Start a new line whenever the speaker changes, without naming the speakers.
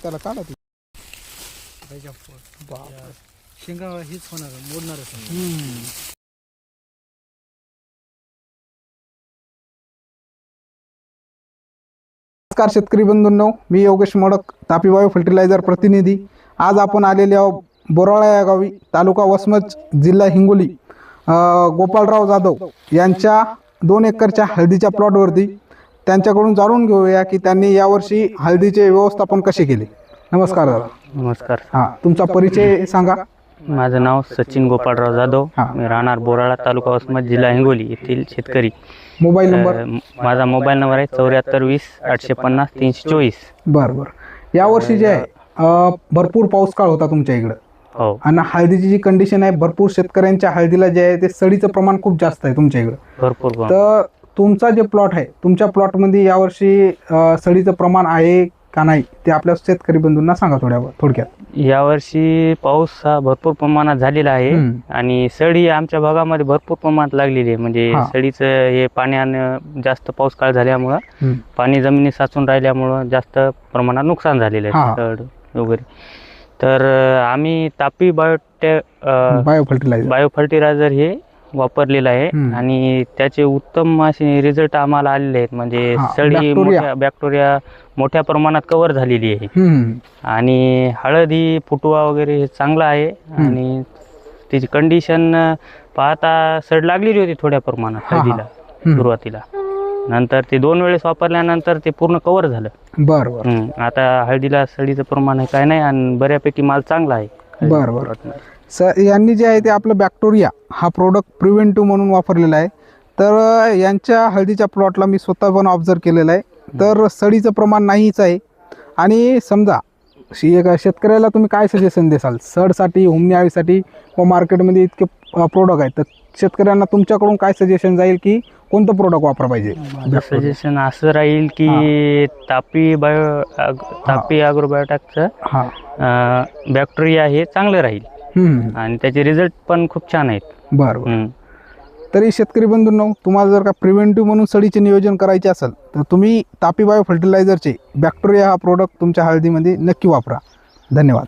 त्याला काढा ते.
बापरे. शेंगा हीच होणार मोडणारच.
नमस्कार शेतकरी बंधूंनो, मी योगेश मोडक, तापी बायो फर्टिलायझर प्रतिनिधी. आज आपण आलेले आहोत बोराळा या गावी, तालुका वसमत, जिल्हा हिंगोली. गोपाळराव जाधव यांच्या 2 एकरच्या हळदीच्या प्लॉटवरती त्यांच्याकडून जाणून घेऊया की त्यांनी यावर्षी हळदीचे व्यवस्थापन कसे केले. नमस्कार दादा.
नमस्कार.
हां, तुमचा परिचय सांगा.
माझं नाव सचिन गोपाळराव जाधव.
हां.
मी राहणार बोराळा, तालुका वसमत, जिल्हा हिंगोली येथील शेतकरी.
Mobile number.
माझा मोबाईल नंबर आहे 74 20 850 324.
बरं बरं. यावर्षी जे आहे भरपूर पाऊस काळ होता तुमच्या इकडं.
हो,
आणि हळदीची जी कंडिशन आहे, भरपूर शेतकऱ्यांच्या हळदीला जे आहे ते सडीचं प्रमाण खूप जास्त आहे तुमच्या इकडं.
भरपूर प्रमाणात.
तर तुमचा जे प्लॉट आहे, तुमच्या प्लॉटमध्ये यावर्षी सडीचं प्रमाण आहे का नाही ते आपल्या शेतकरी बंधूंना सांगा थोडक्यात.
यावर्षी पाऊस हा भरपूर प्रमाणात झालेला आहे. आणि सड ही आमच्या भागामध्ये भरपूर प्रमाणात लागलेली आहे. म्हणजे
हां.
सडीचं हे पाण्यानं जास्त पाऊस काळ झाल्यामुळं पाणी जमिनीत साचून राहिल्यामुळं जास्त प्रमाणात नुकसान झालेलं आहे
हां.
सड वगैरे. तर आम्ही Tapi
bio fertiliser
bio fertiliser हे वापरलेलं आहे. आणि त्याचे उत्तम असे रिझल्ट आम्हाला आलेले आहेत. म्हणजे
हां,
सडी
बॅक्टेरिया.
बॅक्टेरिया मोठ्या प्रमाणात कव्हर झालेली आहे. आणि हळद ही फुटवा वगैरे हे चांगला आहे. आणि त्याची कंडिशन पाहता सड लागलेली होती थोड्या प्रमाणात हळदीला सुरुवातीला. नंतर ते 2 वेळेस वापरल्यानंतर ते पूर्ण कव्हर झालं.
बरं बरं.
आता हळदीला सडीचं प्रमाण काय नाही आणि बऱ्यापैकी माल चांगला आहे.
बरं बरं. यांनी जे आहे ते आपलं बॅक्टेरिया हा प्रोडक्ट प्रिव्हेंटिव्ह म्हणून वापरलेला आहे. तर यांच्या हळदीच्या प्लॉटला मी स्वतः पण ऑब्झर्व केलेलं आहे. तर सडीचं प्रमाण नाहीच आहे. आणि समजा शेतकऱ्याला तुम्ही काय सजेशन देसाल सडसाठी, हुमण्यासाठी व मार्केटमध्ये इतके प्रोडक्ट आहेत, तर शेतकऱ्यांना तुमच्याकडून काय सजेशन जाईल की कोणतं प्रोडक्ट वापरा पाहिजे?
माझं सजेशन असं राहील की तापी ॲग्रोबायोटेकचं बॅक्टेरिया हे चांगलं राहील. आणि त्याचे रिझल्ट पण खूप छान आहेत.
बरं. तरी शेतकरी बंधूंनो, तुम्हाला जर का प्रिव्हेंटिव्ह म्हणून सडीचे नियोजन करायचे असेल तर तुम्ही तापी बायो फर्टिलायझरचे बॅक्टेरिया हा प्रोडक्ट तुमच्या हळदीमध्ये नक्की वापरा. धन्यवाद.